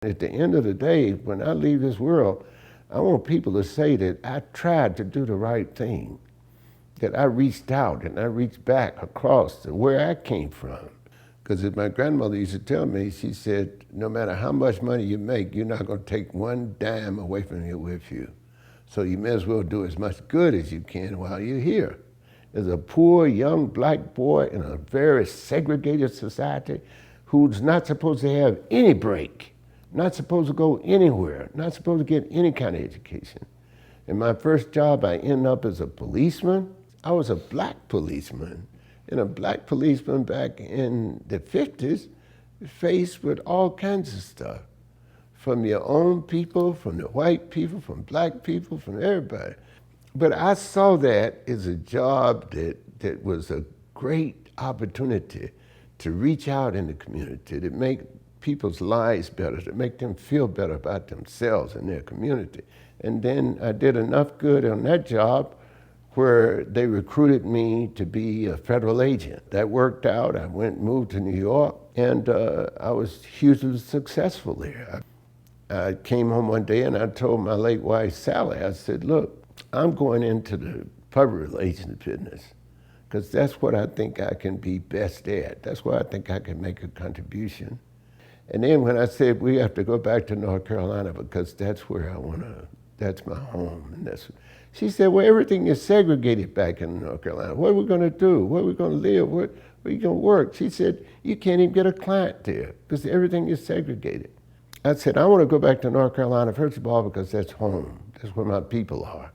At the end of the day, when I leave this world, I want people to say that I tried to do the right thing, that I reached out and I reached back across to where I came from. Because as my grandmother used to tell me, she said, no matter how much money you make, you're not going to take one dime away from here with you. So you may as well do as much good as you can while you're here. As a poor young black boy in a very segregated society who's not supposed to have any break, not supposed to go anywhere, not supposed to get any kind of education. In my first job, I ended up as a policeman. I was a black policeman, and a black policeman back in the 50s faced with all kinds of stuff, from your own people, from the white people, from black people, from everybody. But I saw that as a job that was a great opportunity to reach out in the community, to make people's lives better, to make them feel better about themselves and their community. And then I did enough good on that job where they recruited me to be a federal agent. That worked out. I moved to New York, and I was hugely successful there. I came home one day and I told my late wife, Sally, I said, look, I'm going into the public relations business because that's what I think I can be best at. That's where I think I can make a contribution. And then when I said we have to go back to North Carolina because that's where I want to, that's my home. And she said, well, everything is segregated back in North Carolina. What are we going to do? Where are we going to live? Where are you going to work? She said, you can't even get a client there because everything is segregated. I said, I want to go back to North Carolina, first of all, because that's home. That's where my people are.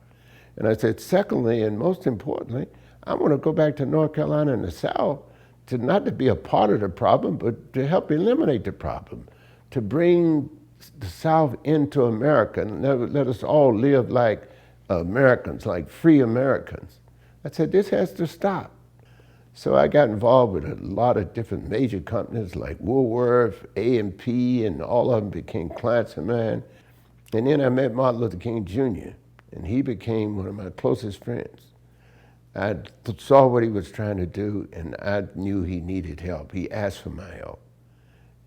And I said, secondly, and most importantly, I want to go back to North Carolina in the South to not to be a part of the problem, but to help eliminate the problem, to bring the South into America and let us all live like Americans, like free Americans. I said, this has to stop. So I got involved with a lot of different major companies like Woolworth, A&P, and all of them became clients of mine. And then I met Martin Luther King Jr., and he became one of my closest friends. I saw what he was trying to do, and I knew he needed help. He asked for my help.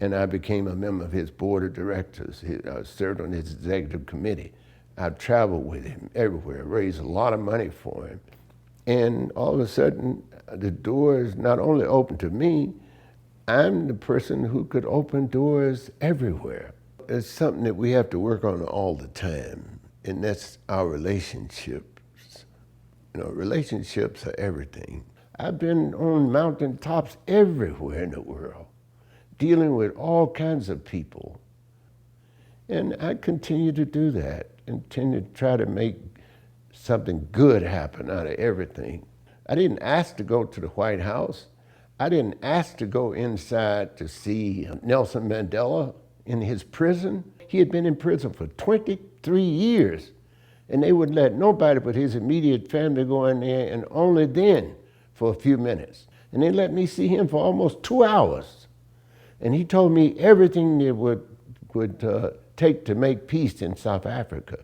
And I became a member of his board of directors. I served on his executive committee. I traveled with him everywhere, raised a lot of money for him. And all of a sudden, the doors not only open to me, I'm the person who could open doors everywhere. It's something that we have to work on all the time, and that's our relationships. You know, relationships are everything. I've been on mountaintops everywhere in the world, dealing with all kinds of people. And I continue to do that, and tend to try to make something good happen out of everything. I didn't ask to go to the White House. I didn't ask to go inside to see Nelson Mandela in his prison. He had been in prison for 23 years, and they wouldn't let nobody but his immediate family go in there, and only then for a few minutes. And they let me see him for almost 2 hours. And he told me everything it would take to make peace in South Africa.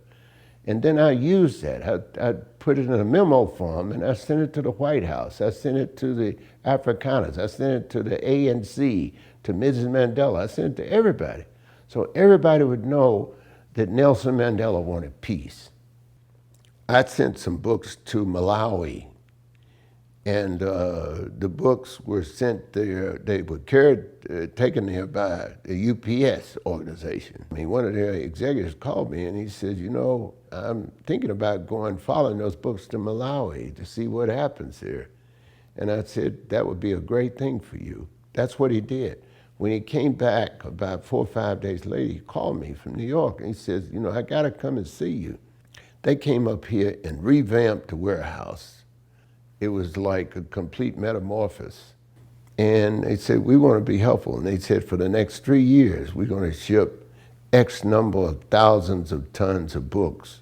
And then I used that. I put it in a memo form, and I sent it to the White House. I sent it to the Afrikaners. I sent it to the ANC, to Mrs. Mandela. I sent it to everybody. So everybody would know that Nelson Mandela wanted peace. I sent some books to Malawi, and the books were sent there. They were taken there by the UPS organization. I mean, one of their executives called me and he said, you know, I'm thinking about following those books to Malawi to see what happens there. And I said, that would be a great thing for you. That's what he did. When he came back about 4 or 5 days later, he called me from New York and he says, you know, I gotta come and see you. They came up here and revamped the warehouse. It was like a complete metamorphosis. And they said, we want to be helpful. And they said, for the next 3 years, we're going to ship X number of thousands of tons of books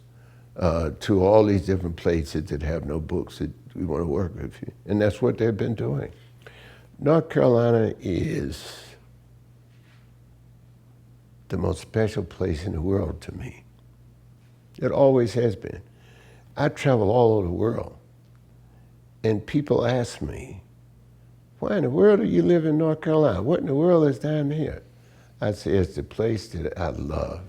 to all these different places that have no books that we want to work with you. And that's what they've been doing. North Carolina is the most special place in the world to me. It always has been. I travel all over the world. And people ask me, why in the world do you live in North Carolina? What in the world is down here? I say it's the place that I love.